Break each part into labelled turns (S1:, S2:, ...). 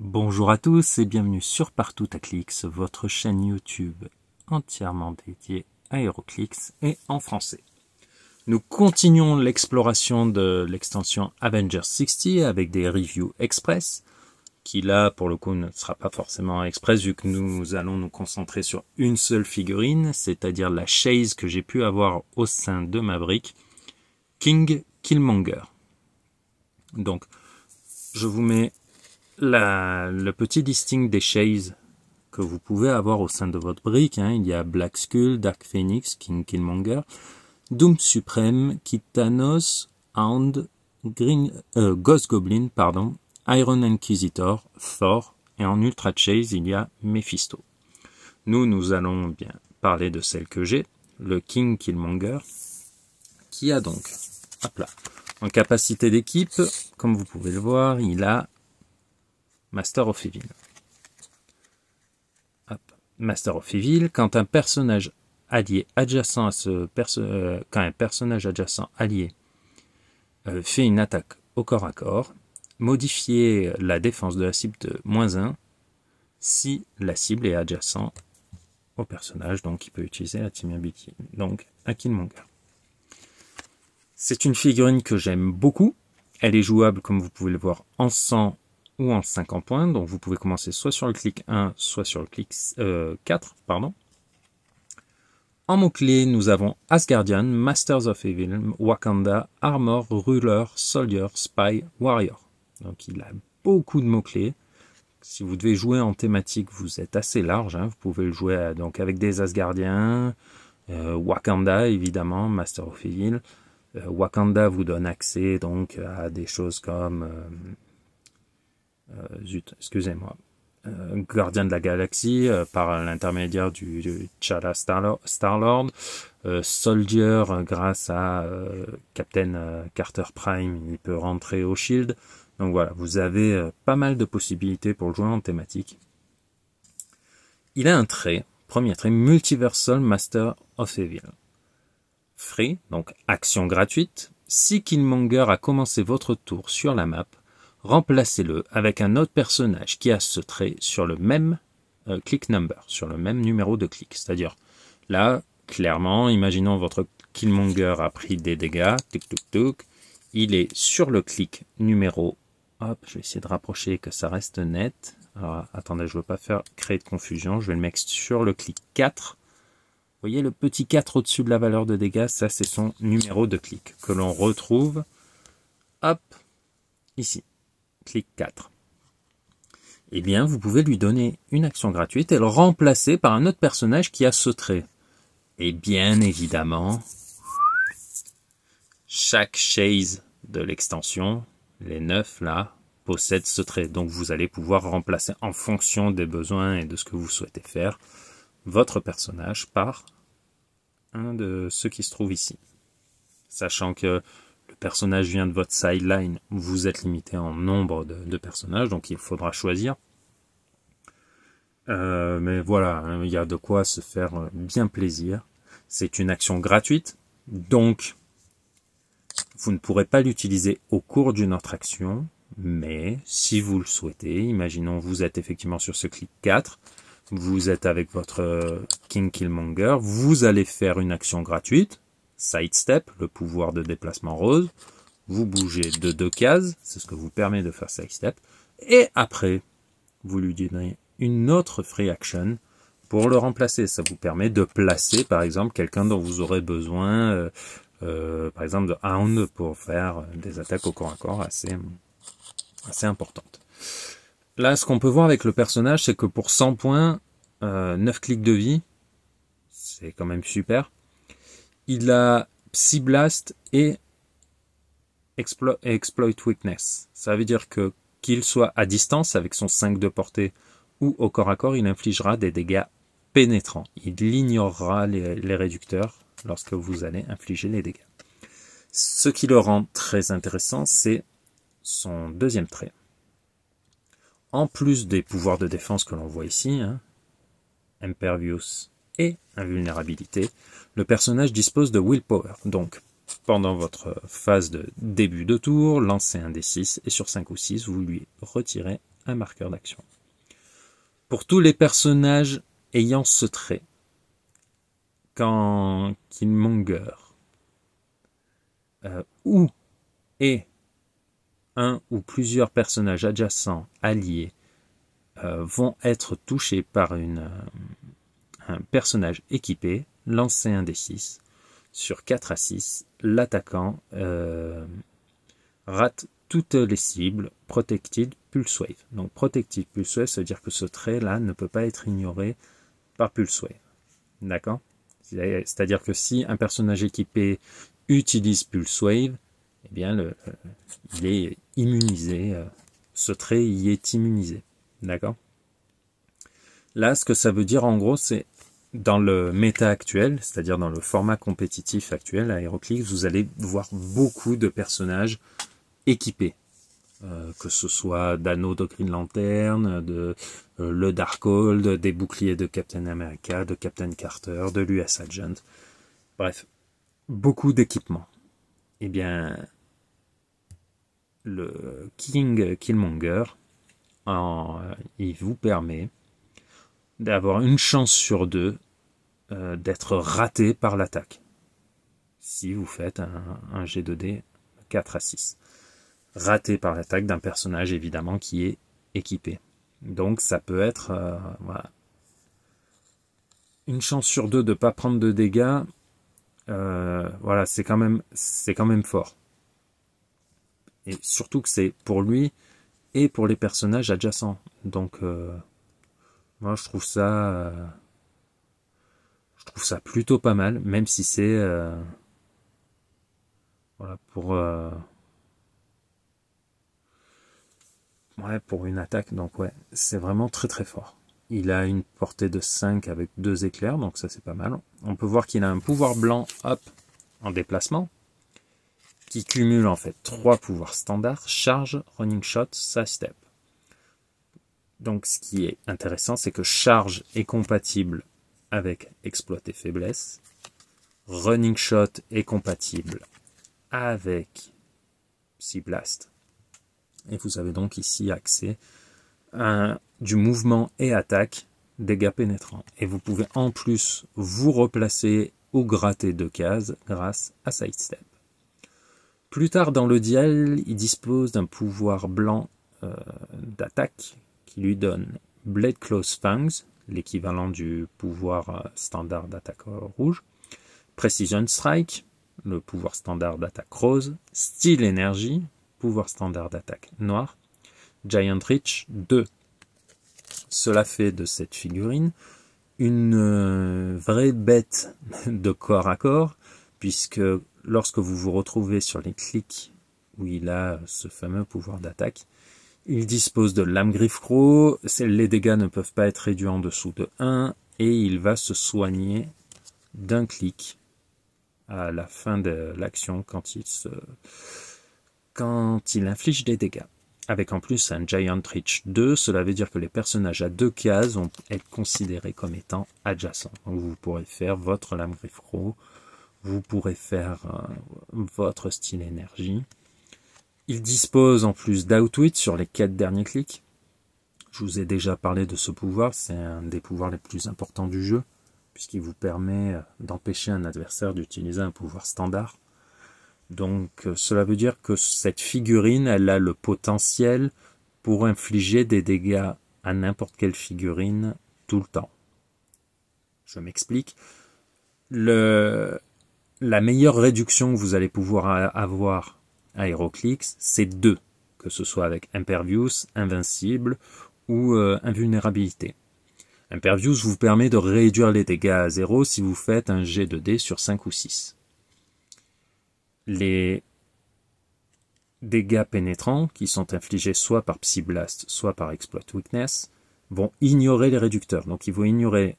S1: Bonjour à tous et bienvenue sur Partout à Clix, votre chaîne YouTube entièrement dédiée à HeroClix et en français. Nous continuons l'exploration de l'extension Avengers 60 avec des reviews express, qui là pour le coup ne sera pas forcément express vu que nous allons nous concentrer sur une seule figurine, c'est-à-dire la Chase que j'ai pu avoir au sein de ma brique, King Killmonger. Donc je vous mets le petit listing des Chase que vous pouvez avoir au sein de votre brique. Il y a Black Skull, Dark Phoenix, King Killmonger, Doom Supreme, Kid Thanos, Hound, Ghost Goblin, Iron Inquisitor, Thor, et en Ultra Chase, il y a Mephisto. Nous allons bien parler de celle que j'ai, le King Killmonger, qui a donc, en capacité d'équipe, comme vous pouvez le voir, il a Master of Evil. Master of Evil, quand un personnage allié adjacent à quand un personnage adjacent allié fait une attaque au corps à corps, modifiez la défense de la cible de -1 si la cible est adjacent au personnage, donc il peut utiliser la Team Ability, donc à Killmonger. C'est une figurine que j'aime beaucoup. Elle est jouable, comme vous pouvez le voir, en 100 ou en 50 points, donc vous pouvez commencer soit sur le clic 1, soit sur le clic 4, En mots-clés, nous avons Asgardian, Masters of Evil, Wakanda, Armor, Ruler, Soldier, Spy, Warrior. Donc il a beaucoup de mots-clés. Si vous devez jouer en thématique, vous êtes assez large. Vous pouvez le jouer donc avec des Asgardiens, Wakanda évidemment, Master of Evil. Wakanda vous donne accès donc à des choses comme Gardien de la Galaxie par l'intermédiaire du T'Challa Star-Lord, Soldier grâce à Captain Carter Prime, il peut rentrer au Shield. Donc voilà, vous avez pas mal de possibilités pour le jouer en thématique. Il a un trait, premier trait, Multiversal Master of Evil. Free, donc action gratuite. Si Killmonger a commencé votre tour sur la map, remplacez-le avec un autre personnage qui a ce trait sur le même click number, sur le même numéro de clic. C'est-à-dire, là, clairement, imaginons votre Killmonger a pris des dégâts, il est sur le clic numéro, je vais essayer de rapprocher que ça reste net. Alors, attendez, je ne veux pas créer de confusion, je vais le mettre sur le clic 4. Vous voyez le petit 4 au-dessus de la valeur de dégâts, ça c'est son numéro de clic, que l'on retrouve, ici. Clic 4. Eh bien, vous pouvez lui donner une action gratuite et le remplacer par un autre personnage qui a ce trait. Et bien évidemment, chaque Chase de l'extension, les 9 là, possède ce trait. Donc vous allez pouvoir remplacer en fonction des besoins et de ce que vous souhaitez faire, votre personnage par un de ceux qui se trouvent ici. Sachant que le personnage vient de votre sideline, vous êtes limité en nombre de personnages, donc il faudra choisir. Mais voilà, il y a de quoi se faire bien plaisir. C'est une action gratuite, donc vous ne pourrez pas l'utiliser au cours d'une autre action, mais si vous le souhaitez, imaginons vous êtes effectivement sur ce clic 4, vous êtes avec votre King Killmonger, vous allez faire une action gratuite, Sidestep, le pouvoir de déplacement rose, vous bougez de 2 cases, c'est ce que vous permet de faire Sidestep, et après, vous lui donnez une autre Free Action pour le remplacer. Ça vous permet de placer, par exemple, quelqu'un dont vous aurez besoin, par exemple, de Hound pour faire des attaques au corps à corps assez importantes. Là, ce qu'on peut voir avec le personnage, c'est que pour 100 points, 9 clics de vie, c'est quand même super. Il a Psy Blast et Exploit Weakness. Ça veut dire que qu'il soit à distance avec son 5 de portée ou au corps à corps, il infligera des dégâts pénétrants. Il ignorera les réducteurs lorsque vous allez infliger les dégâts. Ce qui le rend très intéressant, c'est son deuxième trait. En plus des pouvoirs de défense que l'on voit ici, Impervious et Invulnérabilité, le personnage dispose de Willpower. Donc, pendant votre phase de début de tour, lancez un D6 et sur 5 ou 6, vous lui retirez un marqueur d'action. Pour tous les personnages ayant ce trait, quand Killmonger ou et un ou plusieurs personnages adjacents alliés vont être touchés par un personnage équipé, lancez un D6. Sur 4 à 6, l'attaquant rate toutes les cibles Protected Pulse Wave. Donc Protected Pulse Wave, ça veut dire que ce trait-là ne peut pas être ignoré par Pulse Wave. D'accord? C'est-à-dire que si un personnage équipé utilise Pulse Wave, eh bien il est immunisé. Ce trait y est immunisé. D'accord? Là, ce que ça veut dire en gros, c'est dans le méta actuel, c'est-à-dire dans le format compétitif actuel à HeroClix, vous allez voir beaucoup de personnages équipés. Que ce soit d'anneaux de Green Lantern, de le Darkhold, des boucliers de Captain America, de Captain Carter, de l'US Agent. Bref, beaucoup d'équipements. Eh bien, le Killmonger, il vous permet d'avoir une chance sur 2 d'être raté par l'attaque. Si vous faites un G2D 4 à 6. Raté par l'attaque d'un personnage évidemment qui est équipé. Donc ça peut être voilà, une chance sur 2 de ne pas prendre de dégâts. Voilà, c'est quand même fort. Et surtout que c'est pour lui et pour les personnages adjacents. Donc moi je trouve ça plutôt pas mal, même si c'est voilà, pour une attaque. Donc ouais, c'est vraiment très très fort. Il a une portée de 5 avec 2 éclairs, donc ça c'est pas mal. On peut voir qu'il a un pouvoir blanc hop en déplacement, qui cumule en fait 3 pouvoirs standards, charge, running shot, side step. Donc ce qui est intéressant, c'est que charge est compatible avec exploiter faiblesse, running shot est compatible avec Psy Blast, et vous avez donc ici accès à du mouvement et attaque, dégâts pénétrants. Et vous pouvez en plus vous replacer ou gratter 2 cases grâce à Sidestep. Plus tard dans le dial, il dispose d'un pouvoir blanc d'attaque qui lui donne Blade Close Fangs, l'équivalent du pouvoir standard d'attaque rouge, Precision Strike, le pouvoir standard d'attaque rose, Steel Energy, pouvoir standard d'attaque noir, Giant Reach 2. Cela fait de cette figurine une vraie bête de corps à corps, puisque lorsque vous vous retrouvez sur les clics où il a ce fameux pouvoir d'attaque, il dispose de lame griffe-croc, les dégâts ne peuvent pas être réduits en dessous de 1, et il va se soigner d'un clic à la fin de l'action quand il inflige des dégâts. Avec en plus un Giant Reach 2, cela veut dire que les personnages à 2 cases vont être considérés comme étant adjacents. Donc vous pourrez faire votre lame griffe-croc, vous pourrez faire votre style énergie. Il dispose en plus d'Outwit sur les 4 derniers clics. Je vous ai déjà parlé de ce pouvoir, c'est un des pouvoirs les plus importants du jeu, puisqu'il vous permet d'empêcher un adversaire d'utiliser un pouvoir standard. Donc cela veut dire que cette figurine, elle a le potentiel pour infliger des dégâts à n'importe quelle figurine tout le temps. Je m'explique. La meilleure réduction que vous allez pouvoir avoir à HeroClix, c'est 2, que ce soit avec Impervious, Invincible ou Invulnérabilité. Impervious vous permet de réduire les dégâts à 0 si vous faites un jet de dés sur 5 ou 6. Les dégâts pénétrants, qui sont infligés soit par Psy Blast, soit par Exploit Weakness, vont ignorer les réducteurs. Donc ils vont ignorer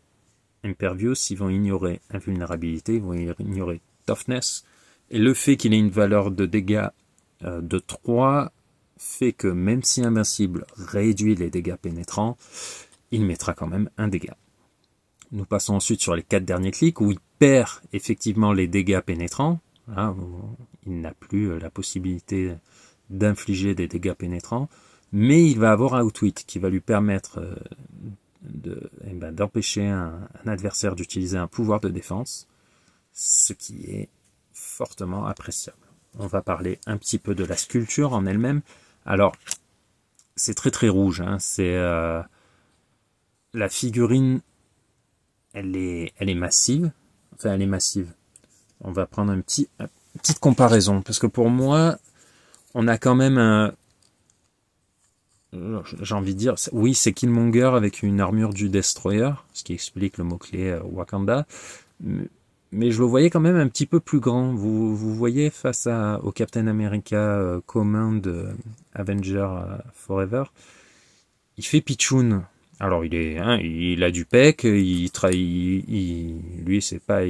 S1: Impervious, ils vont ignorer Invulnérabilité, ils vont ignorer Toughness. Et le fait qu'il ait une valeur de dégâts de 3 fait que même si Invincible réduit les dégâts pénétrants, il mettra quand même un dégât. Nous passons ensuite sur les 4 derniers clics où il perd effectivement les dégâts pénétrants. Là, il n'a plus la possibilité d'infliger des dégâts pénétrants. mais il va avoir Outwit qui va lui permettre d'empêcher un adversaire d'utiliser un pouvoir de défense, ce qui est fortement appréciable. On va parler un petit peu de la sculpture en elle-même. Alors, c'est très très rouge, hein. C'est la figurine, elle est massive. Enfin, elle est massive. On va prendre une petite comparaison, parce que pour moi, on a quand même j'ai envie de dire, oui, c'est Killmonger avec une armure du Destroyer, ce qui explique le mot-clé Wakanda, mais je le voyais quand même un petit peu plus grand. Vous voyez face au Captain America commun de Avenger Forever, il fait pitchoun. Alors il a du pec, lui c'est pas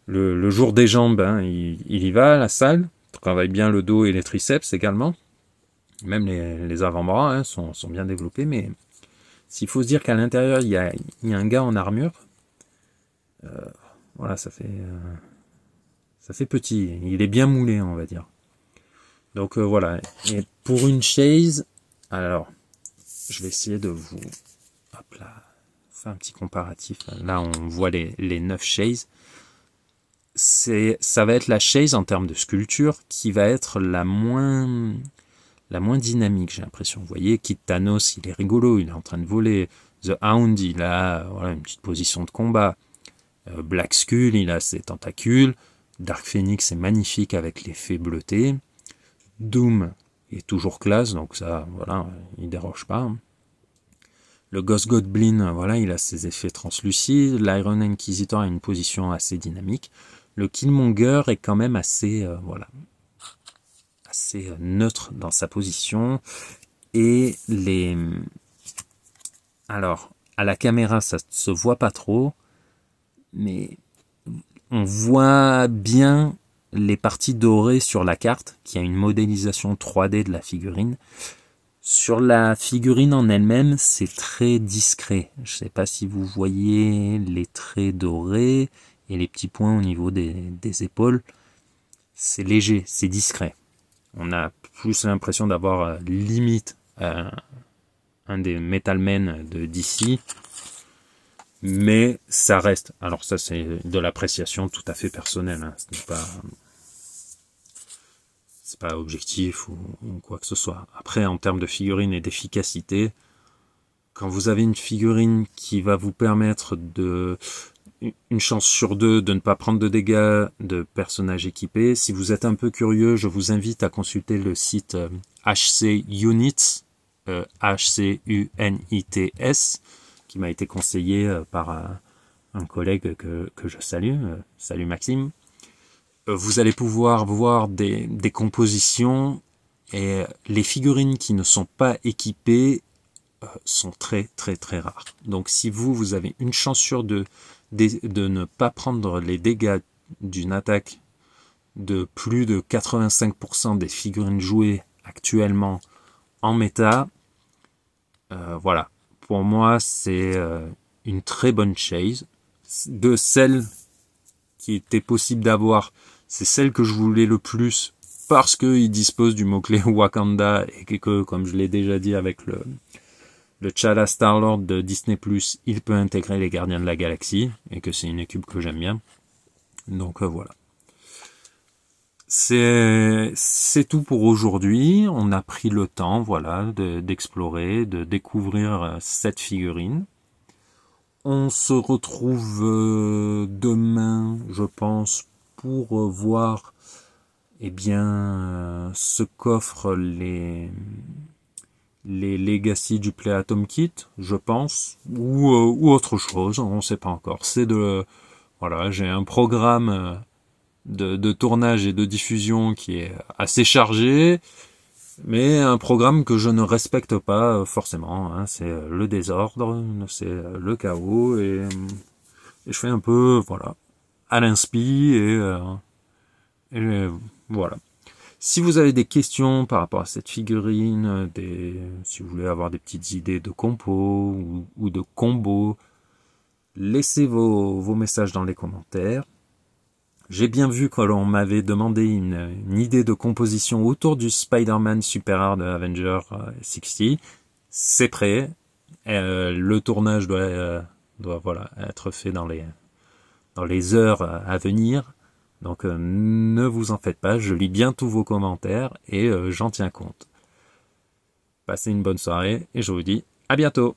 S1: le jour des jambes, hein, il y va à la salle, il travaille bien le dos et les triceps également. Même les avant-bras, hein, sont bien développés, mais s'il faut se dire qu'à l'intérieur il y a un gars en armure, voilà, ça fait petit. Il est bien moulé, on va dire. Donc voilà. Et pour une chaise, alors je vais essayer de vous, hop là, faire un petit comparatif. Là, on voit les 9 chaises. Ça va être la chaise en termes de sculpture qui va être la moins dynamique, j'ai l'impression. Vous voyez, Kid Thanos, il est rigolo, il est en train de voler. The Hound, il a voilà, une petite position de combat. Black Skull, il a ses tentacules. Dark Phoenix est magnifique avec l'effet bleuté. Doom est toujours classe, donc ça, voilà, il déroge pas. Le Ghost Goblin, voilà, il a ses effets translucides. L'Iron Inquisitor a une position assez dynamique. Le Killmonger est quand même assez, assez neutre dans sa position. Et alors, à la caméra, ça se voit pas trop, mais on voit bien les parties dorées sur la carte, qui a une modélisation 3D de la figurine. Sur la figurine en elle-même, c'est très discret. Je ne sais pas si vous voyez les traits dorés et les petits points au niveau des épaules. C'est léger, c'est discret. On a plus l'impression d'avoir limite un des Metal Men de DC. Mais ça reste. Alors ça, c'est de l'appréciation tout à fait personnelle. Hein. C'est pas objectif ou quoi que ce soit. Après, en termes de figurine et d'efficacité, quand vous avez une figurine qui va vous permettre une chance sur 2 de ne pas prendre de dégâts de personnages équipés, si vous êtes un peu curieux, je vous invite à consulter le site HC Units, HCUNITS, qui m'a été conseillé par un collègue que je salue. Salut Maxime. Vous allez pouvoir voir des compositions, et les figurines qui ne sont pas équipées sont très très très rares. Donc si vous avez une chance sur 2 de ne pas prendre les dégâts d'une attaque de plus de 85% des figurines jouées actuellement en méta, voilà, pour moi c'est une très bonne chase. De celles qui était possible d'avoir, c'est celle que je voulais le plus, parce qu'il dispose du mot-clé Wakanda, et que, comme je l'ai déjà dit avec le T'Challa Star-Lord de Disney+, il peut intégrer les Gardiens de la Galaxie, et que c'est une équipe que j'aime bien. Donc voilà. C'est tout pour aujourd'hui. On a pris le temps, voilà, d'explorer, de découvrir cette figurine. On se retrouve demain, je pense, pour voir eh bien, ce qu'offrent les Legacy du Play Atom Kit, je pense, ou autre chose, on ne sait pas encore. Voilà, j'ai un programme de tournage et de diffusion qui est assez chargé, mais un programme que je ne respecte pas forcément. Hein. C'est le désordre, c'est le chaos, et je fais un peu, voilà, à l'inspi, et voilà. Si vous avez des questions par rapport à cette figurine, si vous voulez avoir des petites idées de compos ou de combos, laissez vos messages dans les commentaires. J'ai bien vu que l'on m'avait demandé une idée de composition autour du Spider-Man Super Hard Avenger 60. C'est prêt. Le tournage doit voilà, être fait dans les heures à venir. Donc ne vous en faites pas, je lis bien tous vos commentaires et j'en tiens compte. Passez une bonne soirée et je vous dis à bientôt.